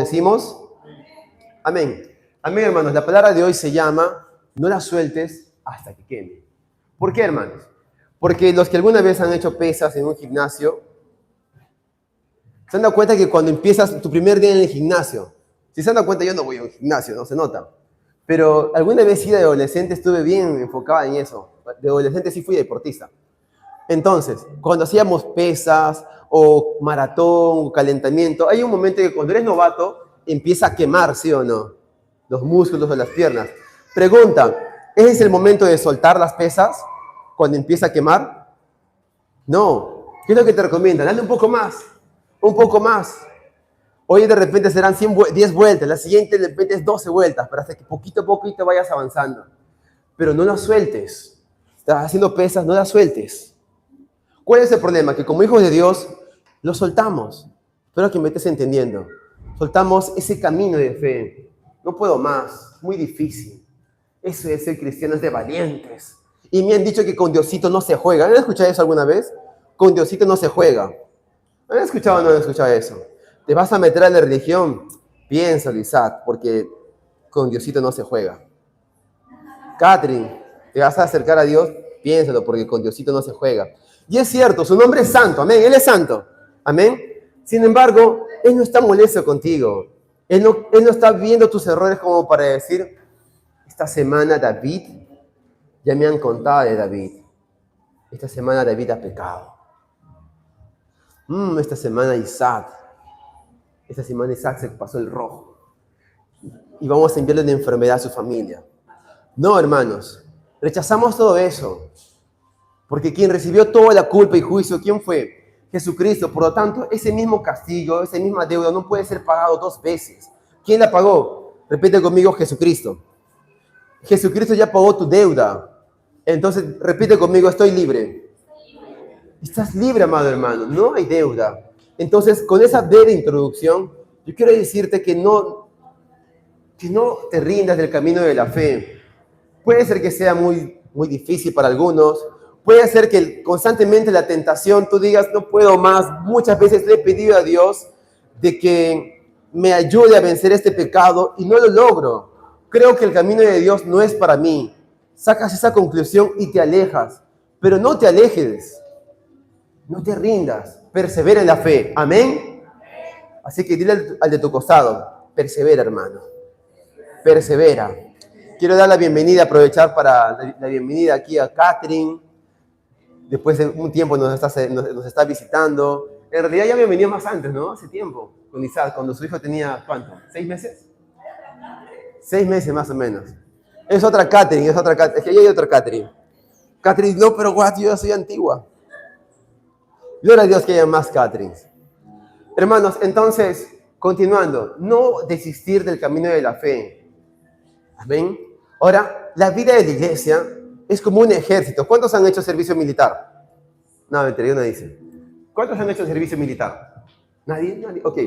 decimos? Amén. Amén, hermanos. La palabra de hoy se llama, no la sueltes hasta que queme. ¿Por qué, hermanos? Porque los que alguna vez han hecho pesas en un gimnasio, se han dado cuenta que cuando empiezas tu primer día en el gimnasio, si se han dado cuenta, yo no voy a un gimnasio, no se nota. Pero alguna vez sí de adolescente estuve bien enfocada en eso. De adolescente sí fui deportista. Entonces, cuando hacíamos pesas o maratón o calentamiento, hay un momento que cuando eres novato empieza a quemar, ¿sí o no? Los músculos o las piernas. Pregunta, ¿ese es el momento de soltar las pesas cuando empieza a quemar? No. ¿Qué es lo que te recomienda? Dale un poco más, un poco más. Hoy de repente serán 10 vueltas, la siguiente de repente es 12 vueltas, para hasta que poquito a poquito vayas avanzando. Pero no las sueltes. Estás haciendo pesas, no las sueltes. ¿Cuál es el problema? Que como hijos de Dios, lo soltamos. Espero que me estés entendiendo. Soltamos ese camino de fe. No puedo más, muy difícil. Eso es ser cristianos de valientes. Y me han dicho que con Diosito no se juega. ¿Han escuchado eso alguna vez? Con Diosito no se juega. ¿Han escuchado o no han escuchado eso? ¿Te vas a meter a la religión? Piénsalo, Isaac, porque con Diosito no se juega. Catherine, ¿te vas a acercar a Dios? Piénsalo, porque con Diosito no se juega. Y es cierto, su nombre es santo, amén, Él es santo, amén. Sin embargo, Él no está molesto contigo. Él no está viendo tus errores como para decir, esta semana David, ya me han contado de David. Esta semana David ha pecado. Esta semana Isaac se pasó el rojo. Y vamos a enviarle una enfermedad a su familia. No, hermanos, rechazamos todo eso. Porque quien recibió toda la culpa y juicio, ¿quién fue? Jesucristo. Por lo tanto, ese mismo castigo, esa misma deuda no puede ser pagado 2 veces. ¿Quién la pagó? Repite conmigo, Jesucristo. Jesucristo ya pagó tu deuda. Entonces, repite conmigo, estoy libre. Estás libre, amado hermano. No hay deuda. Entonces, con esa breve introducción, yo quiero decirte que no te rindas del camino de la fe. Puede ser que sea muy, muy difícil para algunos. Puede ser que constantemente la tentación, tú digas, no puedo más. Muchas veces le he pedido a Dios de que me ayude a vencer este pecado y no lo logro. Creo que el camino de Dios no es para mí. Sacas esa conclusión y te alejas. Pero no te alejes. No te rindas. Persevera en la fe. Amén. Así que dile al de tu costado, persevera, hermano. Persevera. Quiero dar la bienvenida, aprovechar para la bienvenida aquí a Catherine. Después de un tiempo nos está visitando. En realidad ya había venido más antes, ¿no? Hace tiempo, con Isaac, cuando su hijo tenía, ¿cuánto? ¿6 meses? 6 meses más o menos. Es otra Catherine, es que ahí hay otra Catherine. Catherine, no, pero guau, yo ya soy antigua. Gloria a Dios que haya más Catherines. Hermanos, entonces, continuando, no desistir del camino de la fe. Amén. Ahora, la vida de la iglesia es como un ejército. ¿Cuántos han hecho servicio militar? No, mentira, uno dice. ¿Cuántos han hecho servicio militar? ¿Nadie? Ok.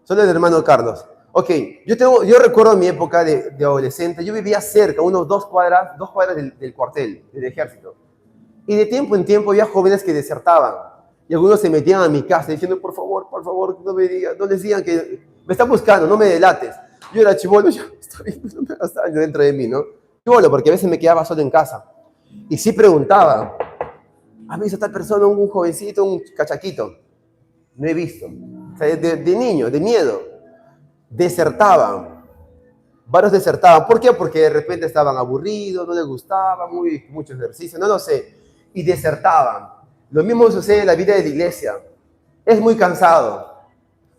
Solo el hermano Carlos. Ok. Yo recuerdo mi época de adolescente. Yo vivía cerca, unos 2 cuadras del cuartel, del ejército. Y de tiempo en tiempo había jóvenes que desertaban. Y algunos se metían a mi casa diciendo, por favor, no les digan que me están buscando, no me delates. Yo era chibolo, está bien, no me hagas daño dentro de mí, ¿no? Chibolo, porque a veces me quedaba solo en casa. Y sí preguntaba, ¿has visto a tal persona, un jovencito, un cachaquito? No he visto. O sea, de niño, de miedo. Desertaban. Varios desertaban. ¿Por qué? Porque de repente estaban aburridos, no les gustaba, mucho ejercicio, no lo sé. Y desertaban. Lo mismo sucede en la vida de la iglesia. Es muy cansado.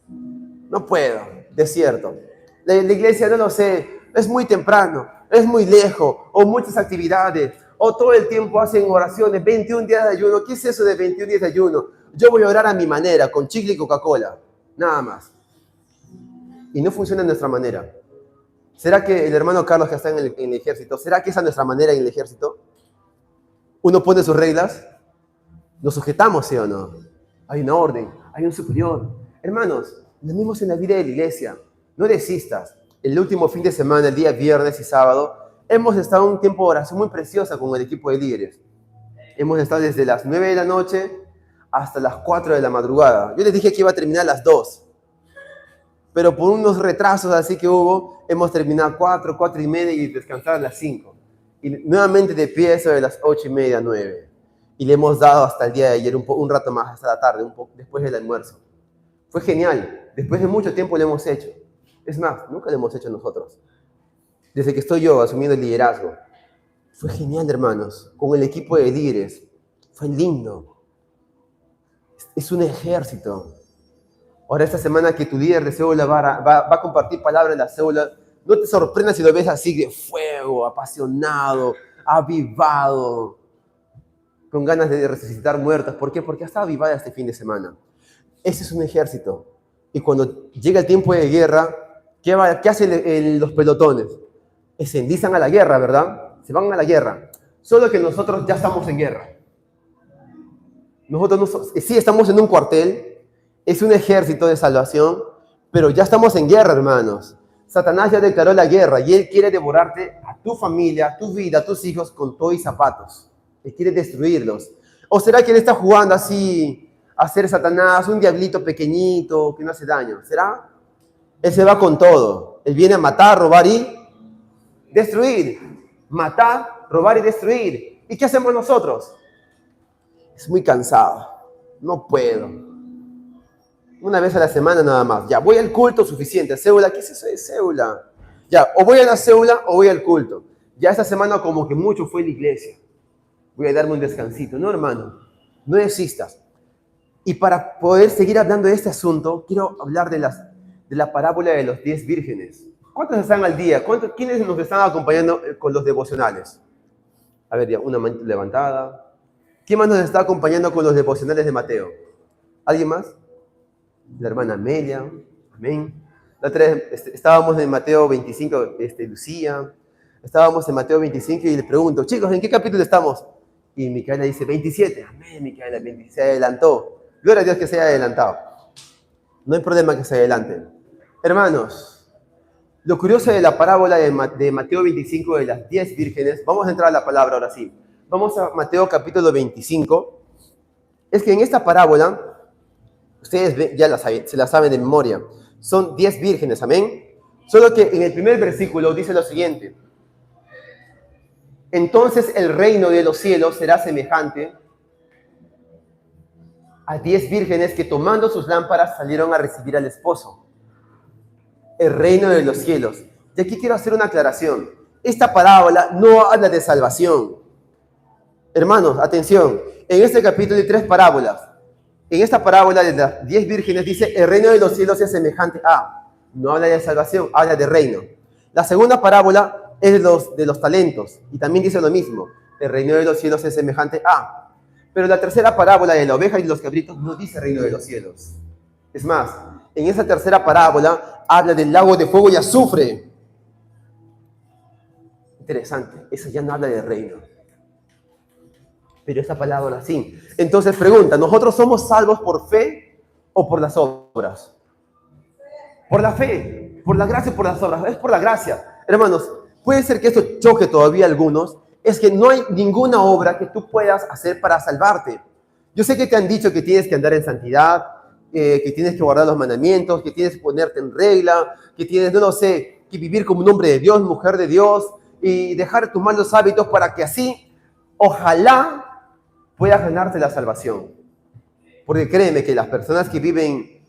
No puedo, desierto. La iglesia, no lo sé, es muy temprano, es muy lejos, o muchas actividades, o todo el tiempo hacen oraciones, 21 días de ayuno. ¿Qué es eso de 21 días de ayuno? Yo voy a orar a mi manera, con chicle y Coca-Cola, nada más. Y no funciona de nuestra manera. ¿Será que el hermano Carlos que está en el ejército, será que esa es nuestra manera en el ejército? Uno pone sus reglas, nos sujetamos, ¿sí o no? Hay una orden, hay un superior. Hermanos, lo mismo es en la vida de la iglesia. No desistas. El último fin de semana, el día viernes y sábado, hemos estado en un tiempo de oración muy preciosa con el equipo de líderes. Hemos estado desde las 9 de la noche hasta las 4 de la madrugada. Yo les dije que iba a terminar a las 2. pero por unos retrasos así que hubo, hemos terminado 4, 4:30 y descansar a las 5. Y nuevamente de pie eso de las 8:30, 9. Y le hemos dado hasta el día de ayer un rato más, hasta la tarde, un poco después del almuerzo. Fue genial. Después de mucho tiempo lo hemos hecho. Es más, nunca lo hemos hecho nosotros. Desde que estoy yo asumiendo el liderazgo. Fue genial, hermanos. Con el equipo de líderes. Fue lindo. Es un ejército. Ahora esta semana que tu líder de célula va a compartir palabras en la célula, no te sorprendas si lo ves así de fuego, apasionado, avivado, con ganas de resucitar muertos. ¿Por qué? Porque ha estado avivada este fin de semana. Ese es un ejército. Y cuando llega el tiempo de guerra, ¿qué hacen los pelotones? Se enlistan a la guerra, ¿verdad? Se van a la guerra. Solo que nosotros ya estamos en guerra. Nosotros sí estamos en un cuartel, es un ejército de salvación, pero ya estamos en guerra, hermanos. Satanás ya declaró la guerra y él quiere devorarte a tu familia, a tu vida, a tus hijos con todo y zapatos. Él quiere destruirlos. ¿O será que él está jugando así a ser Satanás, un diablito pequeñito que no hace daño? ¿Será? Él se va con todo. Él viene a matar, robar y destruir. Matar, robar y destruir. ¿Y qué hacemos nosotros? Es muy cansado. No puedo. Una vez a la semana nada más. Ya, voy al culto, suficiente. Célula, ¿qué es eso de célula? Ya, o voy a la célula o voy al culto. Ya esta semana como que mucho fue en la iglesia. Voy a darme un descansito. No, hermano, no existas. Y para poder seguir hablando de este asunto, quiero hablar de la parábola de los 10 vírgenes. ¿Cuántos están al día? ¿Quiénes nos están acompañando con los devocionales? A ver, ya, una mano levantada. ¿Quién más nos está acompañando con los devocionales de Mateo? ¿Alguien más? La hermana Amelia. Amén. La otra vez estábamos en Mateo 25, Lucía. Estábamos en Mateo 25 y le pregunto, chicos, ¿en qué capítulo estamos? Y Micaela dice, 27. Amén, Micaela, se adelantó. Gloria a Dios que se haya adelantado. No hay problema que se adelanten. Hermanos, lo curioso de la parábola de Mateo 25 de las 10 vírgenes, vamos a entrar a la palabra ahora sí. Vamos a Mateo capítulo 25. Es que en esta parábola, ustedes ya se la saben de memoria, son 10 vírgenes, amén. Solo que en el primer versículo dice lo siguiente. Entonces el reino de los cielos será semejante a 10 vírgenes que tomando sus lámparas salieron a recibir al esposo. El reino de los cielos. Y aquí quiero hacer una aclaración. Esta parábola no habla de salvación. Hermanos, atención. En este capítulo hay 3 parábolas. En esta parábola de las 10 vírgenes dice, el reino de los cielos es semejante a. No habla de salvación, habla de reino. La segunda parábola es de los talentos. Y también dice lo mismo. El reino de los cielos es semejante a. Pero la tercera parábola de la oveja y los cabritos no dice reino de los cielos. Es más, en esa tercera parábola habla del lago de fuego y azufre. Interesante, eso ya no habla de reino. Pero esa palabra sí. Entonces pregunta, ¿nosotros somos salvos por fe o por las obras? Por la fe, por la gracia y por las obras. Es por la gracia. Hermanos, puede ser que esto choque todavía a algunos. Es que no hay ninguna obra que tú puedas hacer para salvarte. Yo sé que te han dicho que tienes que andar en santidad, que tienes que guardar los mandamientos, que tienes que ponerte en regla, que tienes, no lo sé, que vivir como un hombre de Dios, mujer de Dios, y dejar tus malos hábitos para que así, ojalá, puedas ganarte la salvación. Porque créeme que las personas que viven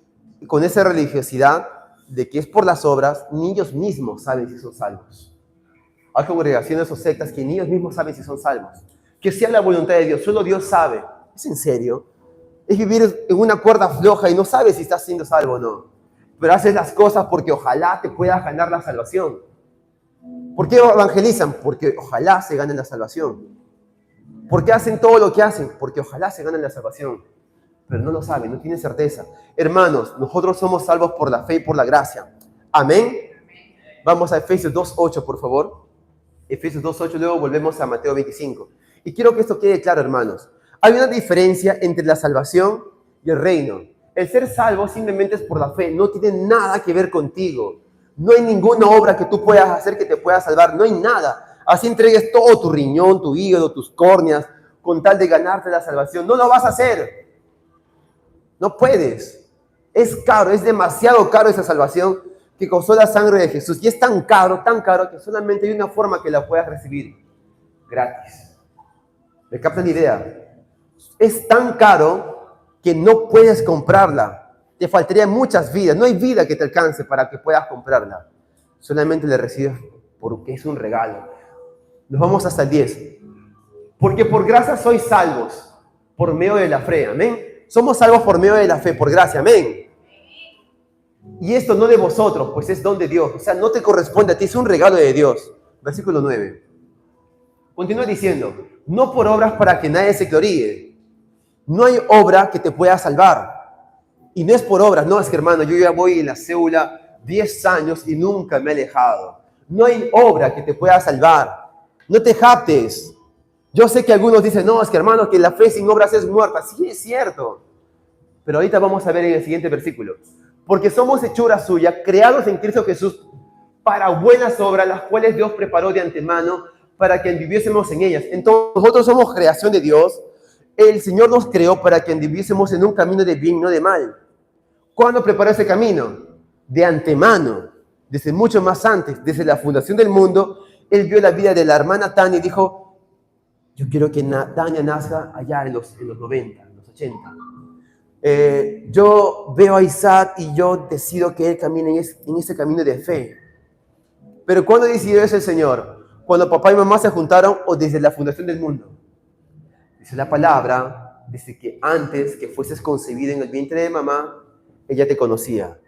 con esa religiosidad de que es por las obras, ni ellos mismos saben si son salvos. Hay congregaciones o sectas que ni ellos mismos saben si son salvos. Que sea la voluntad de Dios, solo Dios sabe. ¿Es en serio? Es vivir en una cuerda floja y no sabes si estás siendo salvo o no. Pero haces las cosas porque ojalá te puedas ganar la salvación. ¿Por qué evangelizan? Porque ojalá se ganen la salvación. ¿Por qué hacen todo lo que hacen? Porque ojalá se ganen la salvación. Pero no lo saben, no tienen certeza. Hermanos, nosotros somos salvos por la fe y por la gracia. Amén. Vamos a Efesios 2:8, por favor. Efesios 2:8, luego volvemos a Mateo 25. Y quiero que esto quede claro, hermanos. Hay una diferencia entre la salvación y el reino. El ser salvo simplemente es por la fe, no tiene nada que ver contigo. No hay ninguna obra que tú puedas hacer que te pueda salvar, no hay nada. Así entregues todo tu riñón, tu hígado, tus córneas, con tal de ganarte la salvación. No lo vas a hacer. No puedes. Es caro, es demasiado caro esa salvación que costó la sangre de Jesús. Y es tan caro que solamente hay una forma que la puedas recibir. Gratis. ¿Me captan la idea? Es tan caro que no puedes comprarla. Te faltarían muchas vidas. No hay vida que te alcance para que puedas comprarla. Solamente la recibes porque es un regalo. Nos vamos hasta el 10. Porque por gracia sois salvos por medio de la fe. Amén. Somos salvos por medio de la fe, por gracia. Amén. Y esto no de vosotros, pues es don de Dios. O sea, no te corresponde a ti, es un regalo de Dios. Versículo 9. Continúa diciendo, no por obras para que nadie se gloríe. No hay obra que te pueda salvar. Y no es por obras, no, es que hermano, yo ya voy en la célula 10 años y nunca me he alejado. No hay obra que te pueda salvar. No te jactes. Yo sé que algunos dicen, no, es que hermano, que la fe sin obras es muerta. Sí, es cierto. Pero ahorita vamos a ver en el siguiente versículo. Porque somos hechura suya, creados en Cristo Jesús para buenas obras, las cuales Dios preparó de antemano para que anduviésemos en ellas. Entonces, nosotros somos creación de Dios. El Señor nos creó para que anduviésemos en un camino de bien, no de mal. ¿Cuándo preparó ese camino? De antemano, desde mucho más antes, desde la fundación del mundo. Él vio la vida de la hermana Tania y dijo, yo quiero que Tania nazca allá en los 90, en los 80. Yo veo a Isaac y yo decido que él camine en ese camino de fe. Pero ¿cuándo decidió eso el Señor? ¿Cuando papá y mamá se juntaron o desde la fundación del mundo? Dice la palabra, dice que antes que fueses concebido en el vientre de mamá, ella te conocía.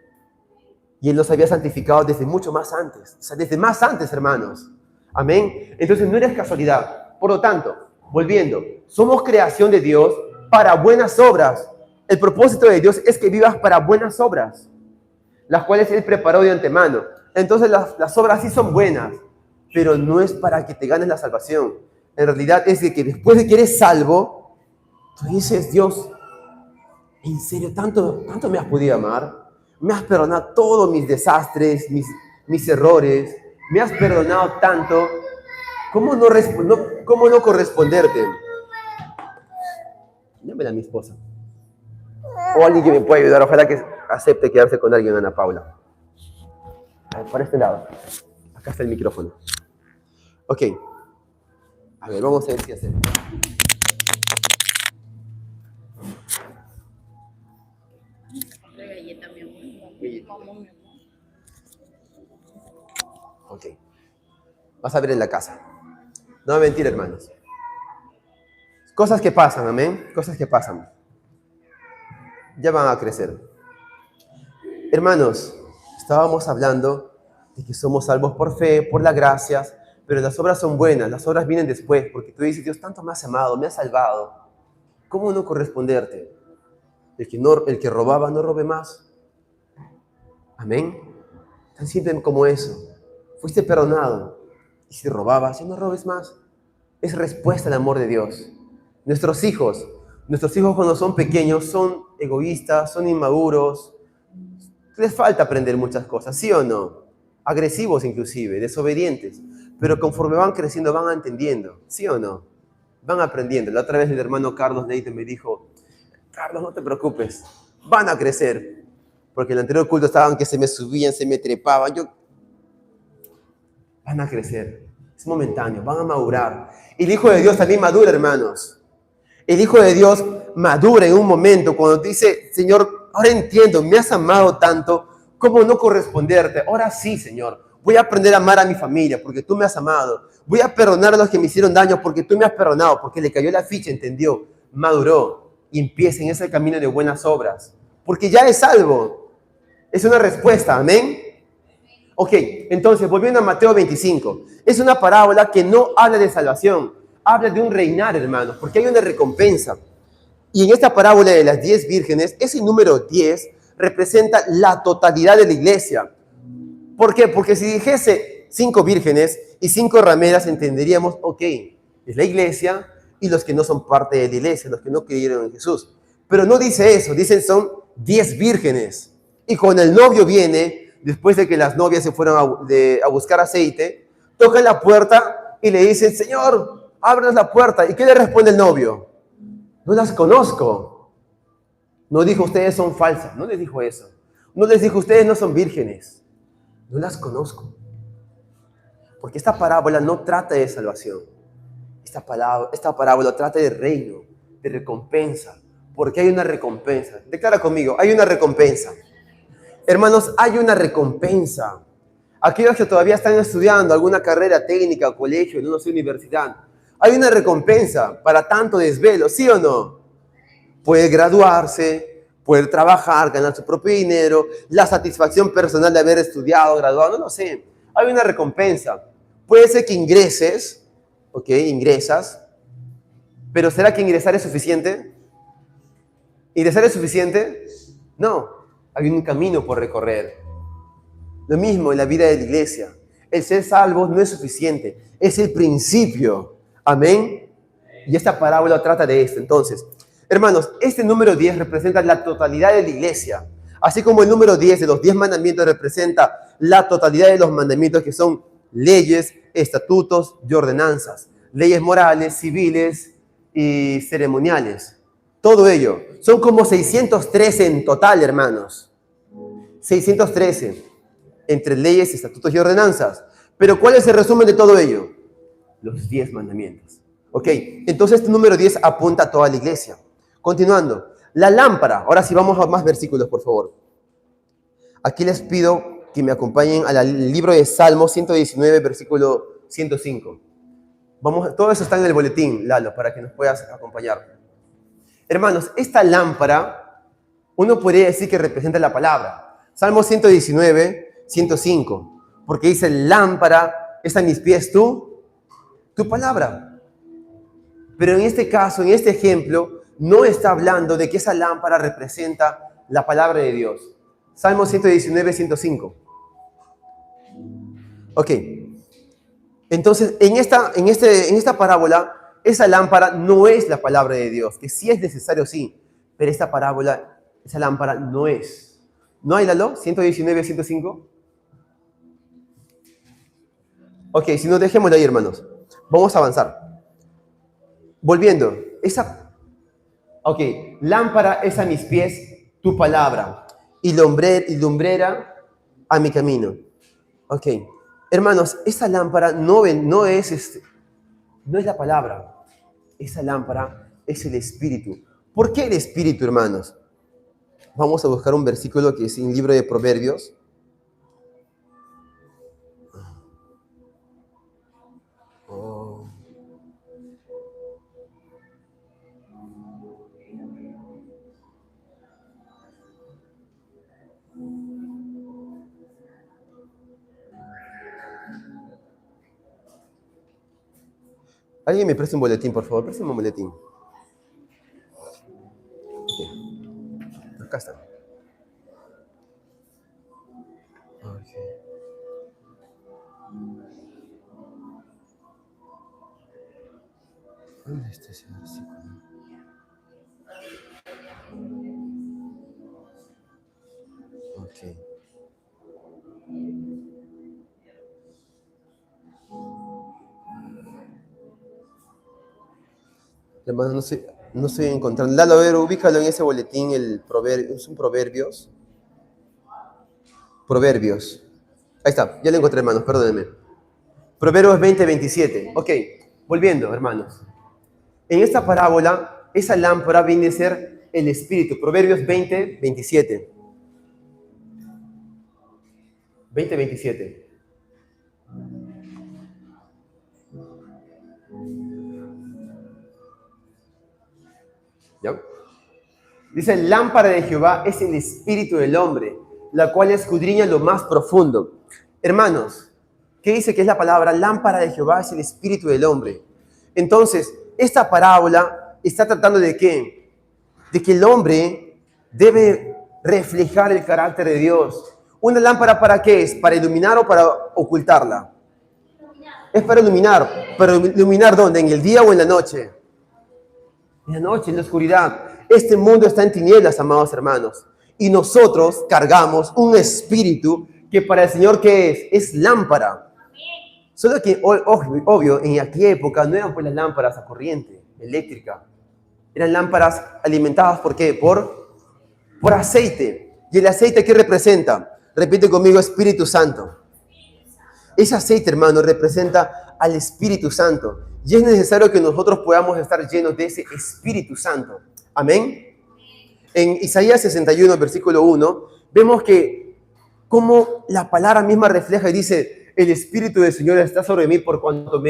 Y Él los había santificado desde mucho más antes. O sea, desde más antes, hermanos. Amén. Entonces no eres casualidad. Por lo tanto, volviendo, somos creación de Dios para buenas obras. El propósito de Dios es que vivas para buenas obras, las cuales Él preparó de antemano. Entonces las obras sí son buenas, pero no es para que te ganes la salvación. En realidad es de que después de que eres salvo, tú dices, Dios, ¿en serio tanto me has podido amar? Me has perdonado todos mis desastres, mis errores. Me has perdonado tanto. ¿Cómo no corresponderte? Llámela a mi esposa. O alguien que me pueda ayudar. Ojalá que acepte quedarse con alguien, Ana Paula. A ver, para este lado. Acá está el micrófono. Ok. A ver, vamos a ver qué hacer. Galleta, mi amor. Ok. Vas a ver en la casa. No va a mentir, hermanos. Cosas que pasan, amén. Cosas que pasan. Ya van a crecer. Hermanos, estábamos hablando de que somos salvos por fe, por las gracias, pero las obras son buenas, las obras vienen después, porque tú dices, Dios tanto me has amado, me has salvado. ¿Cómo no corresponderte? El que robaba no robe más. Amén. Tan simple como eso. Fuiste perdonado. Y si robabas, ya no robes más. Es respuesta al amor de Dios. Nuestros hijos cuando son pequeños son egoístas, son inmaduros. Les falta aprender muchas cosas, ¿sí o no? Agresivos inclusive, desobedientes. Pero conforme van creciendo, van entendiendo, ¿sí o no? Van aprendiendo. La otra vez el hermano Carlos Leite me dijo, Carlos, no te preocupes, van a crecer. Porque en el anterior culto estaban que se me subían, se me trepaban. Van a crecer. Es momentáneo, van a madurar. Y el Hijo de Dios también madura, hermanos. El Hijo de Dios madura en un momento cuando te dice, Señor, ahora entiendo, me has amado tanto, ¿cómo no corresponderte? Ahora sí, Señor, voy a aprender a amar a mi familia porque tú me has amado. Voy a perdonar a los que me hicieron daño porque tú me has perdonado, porque le cayó la ficha, entendió, maduró y empieza en ese camino de buenas obras. Porque ya es salvo. Es una respuesta, amén. Ok, entonces, volviendo a Mateo 25. Es una parábola que no habla de salvación, habla de un reinar, hermanos, porque hay una recompensa. Y en esta parábola de las 10 vírgenes, ese número 10 representa la totalidad de la iglesia. ¿Por qué? Porque si dijese 5 vírgenes y 5 rameras, entenderíamos, ok, es la iglesia y los que no son parte de la iglesia, los que no creyeron en Jesús. Pero no dice eso, dicen son 10 vírgenes. Y cuando el novio viene, después de que las novias se fueron a buscar aceite, tocan la puerta y le dicen, Señor, ábrenos la puerta. ¿Y qué le responde el novio? No las conozco. No dijo, ustedes son falsas. No les dijo eso. No les dijo, ustedes no son vírgenes. No las conozco. Porque esta parábola no trata de salvación. Esta parábola trata de reino, de recompensa. Porque hay una recompensa. Declara conmigo, hay una recompensa. Hermanos, hay una recompensa. Aquellos que todavía están estudiando alguna carrera técnica, colegio, no sé, universidad, hay una recompensa para tanto desvelo, ¿sí o no? Puede graduarse, poder trabajar, ganar su propio dinero, la satisfacción personal de haber estudiado, graduado, no lo sé. Hay una recompensa. Puede ser que ingreses, ok, ingresas, pero ¿será que ingresar es suficiente? ¿Ingresar es suficiente? No, hay un camino por recorrer. Lo mismo en la vida de la iglesia. El ser salvo no es suficiente, es el principio. Amén. Y esta parábola trata de esto. Entonces, hermanos, este número 10 representa la totalidad de la iglesia. Así como el número 10 de los 10 mandamientos representa la totalidad de los mandamientos, que son leyes, estatutos y ordenanzas. Leyes morales, civiles y ceremoniales. Todo ello. Son como 613 en total, hermanos. 613 entre leyes, estatutos y ordenanzas. Pero ¿cuál es el resumen de todo ello? Los 10 mandamientos. Ok, entonces este número 10 apunta a toda la iglesia. Continuando, la lámpara. Ahora sí vamos a más versículos, por favor. Aquí les pido que me acompañen al libro de Salmo 119, versículo 105. Todo eso está en el boletín, Lalo, para que nos puedas acompañar. Hermanos, esta lámpara, uno podría decir que representa la palabra. Salmo 119, 105. Porque dice, lámpara es a mis pies tu palabra. Pero en este caso, en este ejemplo, no está hablando de que esa lámpara representa la palabra de Dios. Salmo 119, 105. Ok. Entonces, en esta parábola, esa lámpara no es la palabra de Dios, que sí es necesario, sí, pero esta parábola, esa lámpara no es. ¿No hay, Lalo? 119, 105. Ok, si no, dejémoslo ahí, hermanos. Vamos a avanzar. Volviendo, ok, lámpara es a mis pies tu palabra y lumbrera a mi camino. Ok, hermanos, esa lámpara no es la palabra, esa lámpara es el Espíritu. ¿Por qué el Espíritu, hermanos? Vamos a buscar un versículo que es en el libro de Proverbios. Alguien me presta un boletín, por favor. Préstame un boletín. Okay. Acá está. Okay. ¿Dónde está ese versículo? Ok. Hermano, no estoy encontrando. Lalo, a ver, ubícalo en ese boletín, es un Proverbios. Proverbios. Ahí está, ya lo encontré, hermanos, perdónenme. Proverbios 20, 27. Ok, volviendo, hermanos. En esta parábola, esa lámpara viene a ser el Espíritu. Proverbios 20, 27. 20, 27. ¿Ya? Dice, lámpara de Jehová es el espíritu del hombre, la cual escudriña lo más profundo. Hermanos, ¿qué dice que es la palabra? Lámpara de Jehová es el espíritu del hombre. Entonces, esta parábola está tratando de ¿qué? De que el hombre debe reflejar el carácter de Dios. ¿Una lámpara para qué es? ¿Para iluminar o para ocultarla? Es para iluminar. ¿Pero iluminar dónde? ¿En el día o en la noche? En la noche, en la oscuridad. Este mundo está en tinieblas, amados hermanos. Y nosotros cargamos un espíritu que para el Señor, ¿qué es? Es lámpara. Solo que, obvio, en aquella época no eran pues las lámparas a corriente eléctrica. Eran lámparas alimentadas, ¿por qué? Por por aceite. ¿Y el aceite qué representa? Repite conmigo, Espíritu Santo. Ese aceite, hermano, representa al Espíritu Santo. Y es necesario que nosotros podamos estar llenos de ese Espíritu Santo. Amén. En Isaías 61, versículo 1, vemos que como la palabra misma refleja y dice, el Espíritu del Señor está sobre mí por cuanto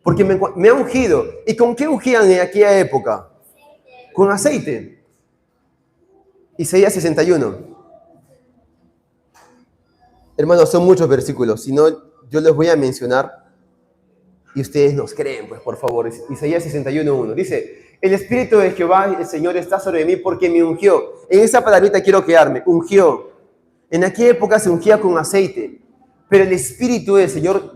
porque me ha ungido. ¿Y con qué ungían en aquella época? Con aceite. Isaías 61. Hermanos, son muchos versículos, si no, yo les voy a mencionar y ustedes nos creen, pues por favor. Isaías 61:1 dice, el Espíritu de Jehová, el Señor, está sobre mí porque me ungió. En esa palabrita quiero quedarme, ungió. En aquella época se ungía con aceite, pero el Espíritu del Señor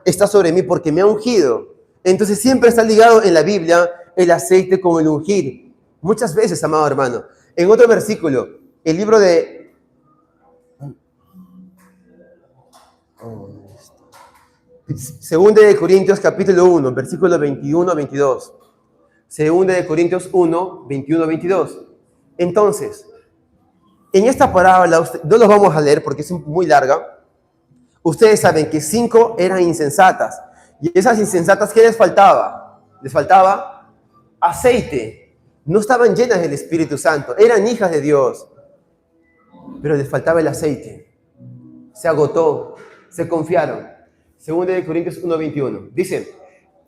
está sobre mí porque me ha ungido. Entonces siempre está ligado en la Biblia el aceite con el ungir. Muchas veces, amado hermano. En otro versículo, el libro de... Segunda de Corintios capítulo 1, versículos 21 a 22. Segunda de Corintios 1, 21 a 22. Entonces, en esta parábola, no los vamos a leer porque es muy larga. Ustedes saben que 5 eran insensatas. Y esas insensatas, ¿qué les faltaba? Les faltaba aceite. No estaban llenas del Espíritu Santo. Eran hijas de Dios. Pero les faltaba el aceite. Se agotó. Se confiaron. Segunda de Corintios 1, 21. Dice,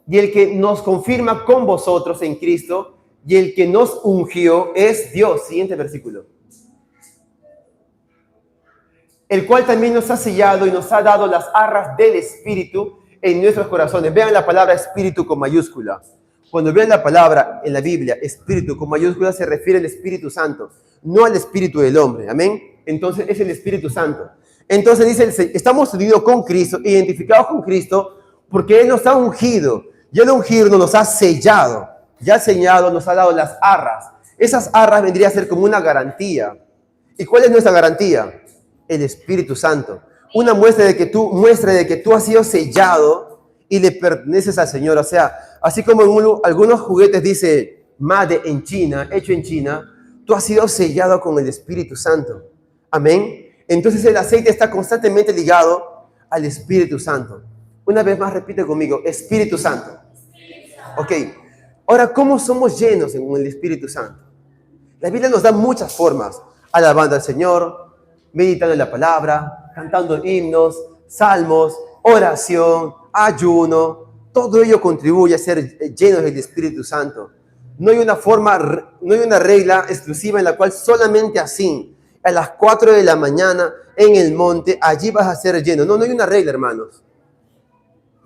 y el que nos confirma con vosotros en Cristo y el que nos ungió es Dios. Siguiente versículo. El cual también nos ha sellado y nos ha dado las arras del Espíritu en nuestros corazones. Vean la palabra Espíritu con mayúscula. Cuando vean la palabra en la Biblia, Espíritu con mayúscula, se refiere al Espíritu Santo, no al Espíritu del hombre. Amén. Entonces es el Espíritu Santo. Entonces dice, estamos unidos con Cristo, identificados con Cristo, porque Él nos ha ungido. Y el ungirnos nos ha sellado. Ya sellado nos ha dado las arras. Esas arras vendrían a ser como una garantía. ¿Y cuál es nuestra garantía? El Espíritu Santo. Una muestra de que tú has sido sellado y le perteneces al Señor. O sea, así como en algunos juguetes dice Made en China, hecho en China, tú has sido sellado con el Espíritu Santo. Amén. Entonces el aceite está constantemente ligado al Espíritu Santo. Una vez más repite conmigo, Espíritu Santo. Ok. Ahora, ¿cómo somos llenos con el Espíritu Santo? La Biblia nos da muchas formas. Alabando al Señor, meditando en la palabra, cantando himnos, salmos, oración, ayuno. Todo ello contribuye a ser llenos del Espíritu Santo. No hay una regla exclusiva en la cual solamente así, a las 4 de la mañana en el monte, allí vas a ser lleno. No hay una regla, hermanos.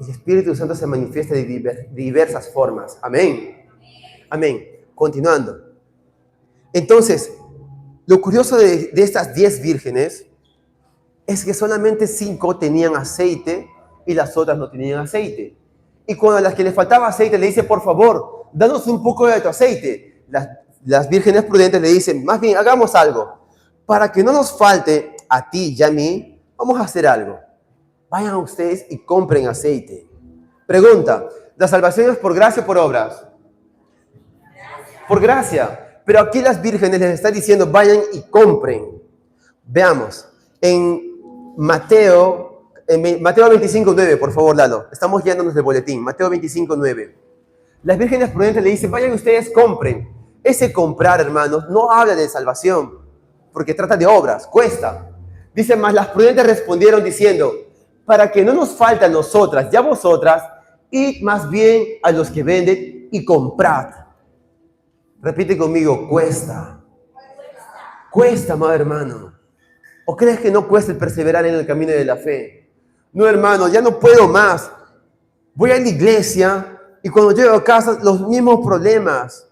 El Espíritu Santo se manifiesta de diversas formas. Amén. Amén. Continuando. Entonces, lo curioso de estas 10 vírgenes es que solamente 5 tenían aceite y las otras no tenían aceite. Y cuando a las que les faltaba aceite le dice, por favor, danos un poco de tu aceite. Las vírgenes prudentes le dicen, más bien, hagamos algo. Para que no nos falte a ti y a mí, vamos a hacer algo. Vayan ustedes y compren aceite. Pregunta, ¿la salvación es por gracia o por obras? Por gracia. Pero aquí las vírgenes les están diciendo, vayan y compren. Veamos, en Mateo 25:9, por favor, Lalo. Estamos guiándonos del boletín. Mateo 25:9. Las vírgenes prudentes le dicen, vayan ustedes, compren. Ese comprar, hermanos, no habla de salvación, porque trata de obras, cuesta. Dice, más las prudentes respondieron diciendo, para que no nos falte a nosotras y a vosotras, id más bien a los que venden y comprad. Repite conmigo, cuesta. Cuesta, amado hermano. ¿O crees que no cuesta el perseverar en el camino de la fe? No, hermano, ya no puedo más. Voy a la iglesia y cuando llego a casa, los mismos problemas.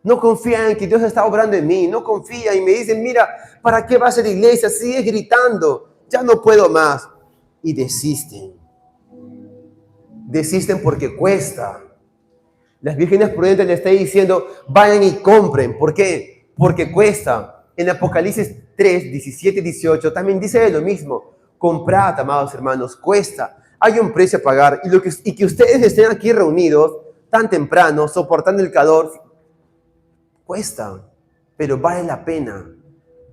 No confían en que Dios está obrando en mí. No confían y me dicen, mira, ¿para qué vas a la iglesia? Sigue gritando. Ya no puedo más. Y desisten. Desisten porque cuesta. Las vírgenes prudentes le están diciendo, vayan y compren. ¿Por qué? Porque cuesta. En Apocalipsis 3, 17 y 18 también dice lo mismo. Comprad, amados hermanos, cuesta. Hay un precio a pagar. Y que ustedes estén aquí reunidos tan temprano, soportando el calor, cuesta. pero vale la pena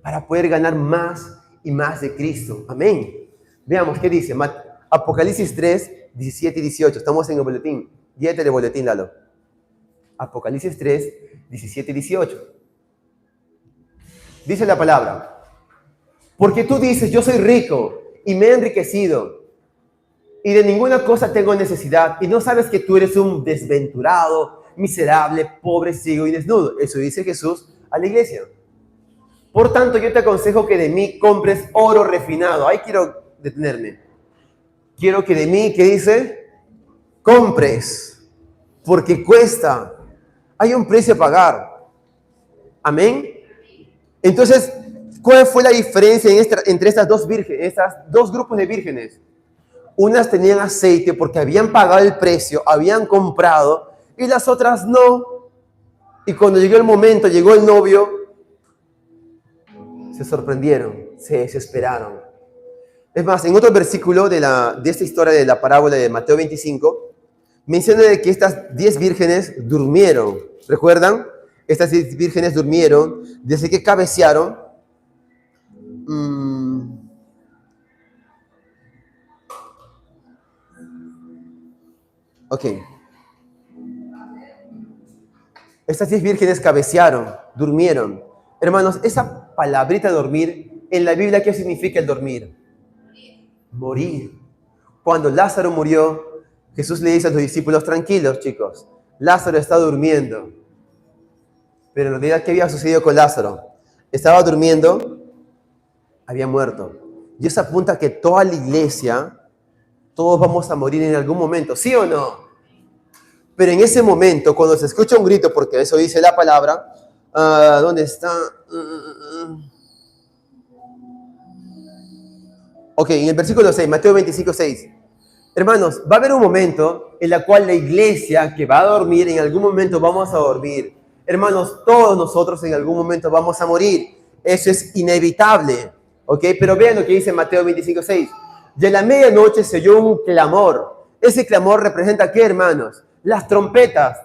para poder ganar más y más de Cristo. Amén. Veamos qué dice Apocalipsis 3, 17 y 18. Estamos en el boletín. Llévate el boletín, Lalo. Apocalipsis 3, 17 y 18. Dice la palabra: porque tú dices, yo soy rico y me he enriquecido y de ninguna cosa tengo necesidad, y no sabes que tú eres un desventurado, miserable, pobre, ciego y desnudo. Eso dice Jesús a la iglesia. Por tanto, yo te aconsejo que de mí compres oro refinado. Ahí quiero detenerme. Quiero que de mí, ¿qué dice? Compres, porque cuesta. Hay un precio a pagar. Amén. Entonces, ¿cuál fue la diferencia entre estas dos vírgenes, estos dos grupos de vírgenes? Unas tenían aceite porque habían pagado el precio, habían comprado, y las otras no. Y cuando llegó el momento, llegó el novio, se sorprendieron, se desesperaron. Es más, en otro versículo de esta historia de la parábola de Mateo 25, menciona de que estas 10 vírgenes durmieron. ¿Recuerdan? Estas 10 vírgenes durmieron desde que cabecearon. Ok. Estas 10 vírgenes cabecearon, durmieron. Hermanos, esa palabrita dormir, en la Biblia, ¿qué significa el dormir? Morir. Cuando Lázaro murió, Jesús le dice a los discípulos: tranquilos, chicos, Lázaro está durmiendo. Pero en realidad, ¿qué había sucedido con Lázaro? Estaba durmiendo, había muerto. Y eso apunta a que toda la iglesia, todos vamos a morir en algún momento, ¿sí o no? Pero en ese momento, cuando se escucha un grito, porque eso dice la palabra, ¿dónde está? Ok, en el versículo 6, Mateo 25, 6. Hermanos, va a haber un momento en el cual la iglesia que va a dormir, en algún momento vamos a dormir. Hermanos, todos nosotros en algún momento vamos a morir. Eso es inevitable. Ok, pero vean lo que dice Mateo 25, 6. Y a la medianoche se oyó un clamor. Ese clamor representa ¿qué, hermanos? Las trompetas.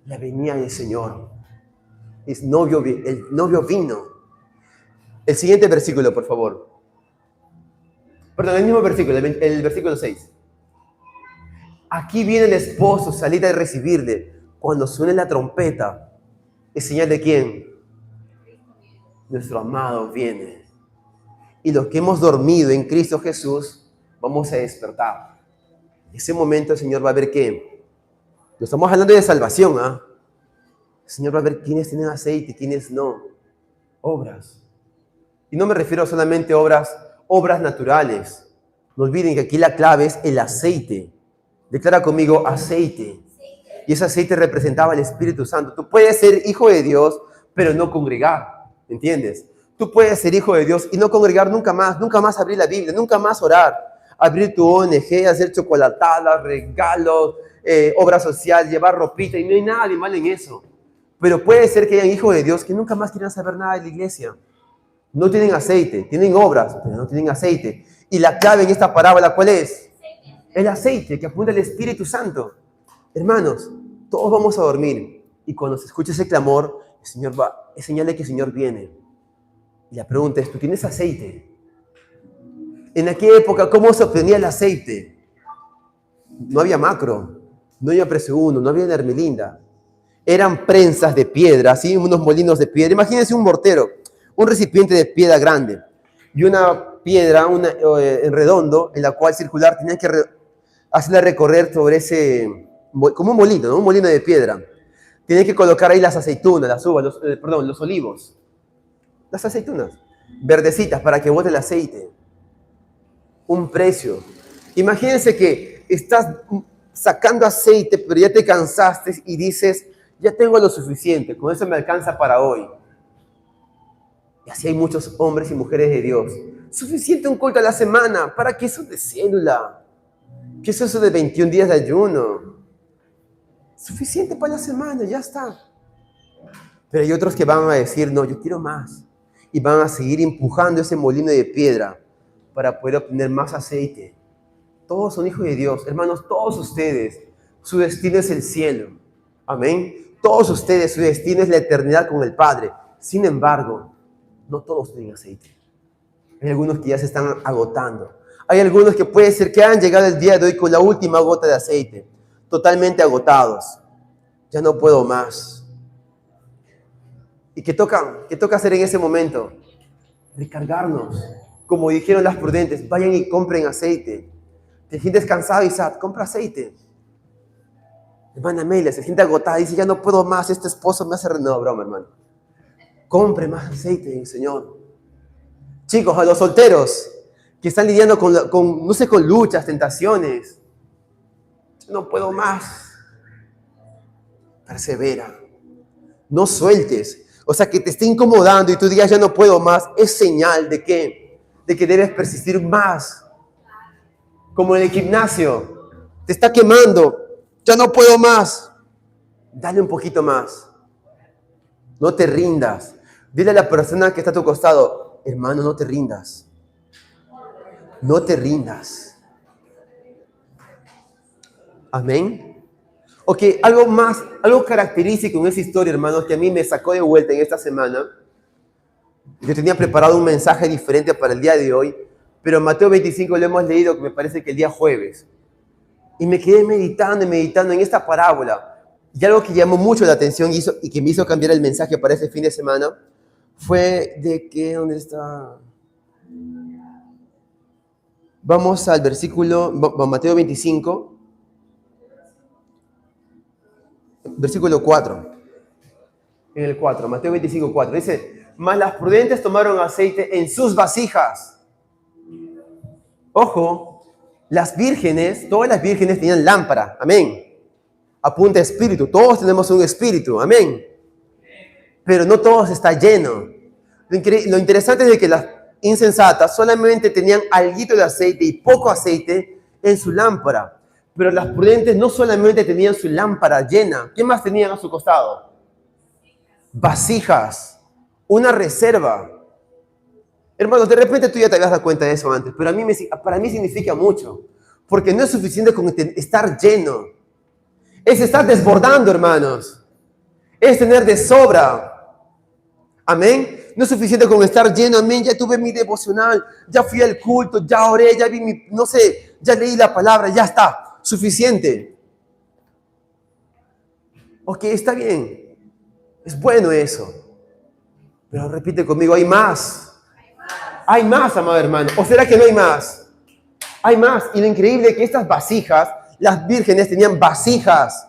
La venida del Señor. El novio vino. El siguiente versículo, por favor. Perdón, el mismo versículo, el versículo 6. Aquí viene el esposo, salid a recibirle. Cuando suene la trompeta, ¿es señal de quién? Nuestro amado viene. Y los que hemos dormido en Cristo Jesús, vamos a despertar. En ese momento el Señor va a ver qué. No estamos hablando de salvación, ¿ah? El Señor va a ver quiénes tienen aceite y quiénes no. Obras. Y no me refiero solamente a obras naturales. No olviden que aquí la clave es el aceite. Declara conmigo aceite. Y ese aceite representaba el Espíritu Santo. Tú puedes ser hijo de Dios, pero no congregar. ¿Entiendes? Tú puedes ser hijo de Dios y no congregar nunca más abrir la Biblia, nunca más orar, abrir tu ONG, hacer chocolatadas, regalos, obra social, llevar ropita, y no hay nada de mal en eso. Pero puede ser que hayan hijos de Dios que nunca más quieran saber nada de la iglesia. No tienen aceite, tienen obras, pero no tienen aceite. Y la clave en esta parábola, ¿cuál es? El aceite que apunta al Espíritu Santo. Hermanos, todos vamos a dormir. Y cuando se escuche ese clamor, el Señor es señal de que el Señor viene. Y la pregunta es, ¿tú tienes aceite? En aquella época, ¿cómo se obtenía el aceite? No había Macro, no había Precio 1, no había Hermelinda. Eran prensas de piedra, así, unos molinos de piedra. Imagínense un mortero, un recipiente de piedra grande y una piedra en redondo, en la cual circular tenían que hacerla recorrer sobre ese, como un molino, ¿no? Un molino de piedra. Tienen que colocar ahí las aceitunas, las uvas, los olivos. Las aceitunas, verdecitas, para que bote el aceite. Un precio. Imagínense que estás sacando aceite, pero ya te cansaste y dices, ya tengo lo suficiente, con eso me alcanza para hoy. Y así hay muchos hombres y mujeres de Dios. Suficiente un culto a la semana. ¿Para qué eso de célula? ¿Qué es eso de 21 días de ayuno? Suficiente para la semana, ya está. Pero hay otros que van a decir, no, yo quiero más. Y van a seguir empujando ese molino de piedra para poder obtener más aceite. Todos son hijos de Dios. Hermanos, todos ustedes, su destino es el cielo. Amén. Todos ustedes, su destino es la eternidad con el Padre. Sin embargo, no todos tienen aceite. Hay algunos que ya se están agotando. Hay algunos que puede ser que han llegado el día de hoy con la última gota de aceite, totalmente agotados. Ya no puedo más. ¿Y qué toca hacer en ese momento? Recargarnos. Como dijeron las prudentes, vayan y compren aceite. Te sientes cansado, Isaac, compra aceite. Hermana Amelia se siente agotada, dice, ya no puedo más, este esposo me hace... No, broma, hermano. Compre más aceite en el Señor. Chicos, a los solteros que están lidiando con luchas, tentaciones. No puedo más. Persevera. No sueltes. O sea, que te esté incomodando y tú digas, ya no puedo más, es señal de que debes persistir más. Como en el gimnasio. Te está quemando. Ya no puedo más. Dale un poquito más. No te rindas. Dile a la persona que está a tu costado, hermano, no te rindas. No te rindas. Amén. Ok, algo característico en esa historia, hermanos, que a mí me sacó de vuelta en esta semana. Yo tenía preparado un mensaje diferente para el día de hoy, pero Mateo 25 lo hemos leído, que me parece que el día jueves. Y me quedé meditando en esta parábola. Y algo que llamó mucho la atención y que me hizo cambiar el mensaje para ese fin de semana fue de que, ¿dónde está? Vamos al versículo, Mateo 25, versículo 4. En el 4, Mateo 25, 4. Dice, mas las prudentes tomaron aceite en sus vasijas. Ojo, las vírgenes, todas las vírgenes tenían lámpara. Amén. Apunta espíritu, todos tenemos un espíritu. Amén. Pero no todos está lleno. Lo interesante es de que las insensatas solamente tenían alguito de aceite y poco aceite en su lámpara. Pero las prudentes no solamente tenían su lámpara llena. ¿Qué más tenían a su costado? Vasijas. Una reserva. Hermanos, de repente tú ya te habías dado cuenta de eso antes, pero para mí significa mucho. Porque no es suficiente con estar lleno. Es estar desbordando, hermanos. Es tener de sobra. Amén. No es suficiente con estar lleno. Amén. Ya tuve mi devocional. Ya fui al culto. Ya oré. Ya vi ya leí la palabra. Ya está. Suficiente. Ok, está bien. Es bueno eso. Pero repite conmigo, hay más. Hay más, amado hermano. ¿O será que no hay más? Hay más. Y lo increíble es que estas vasijas, las vírgenes tenían vasijas.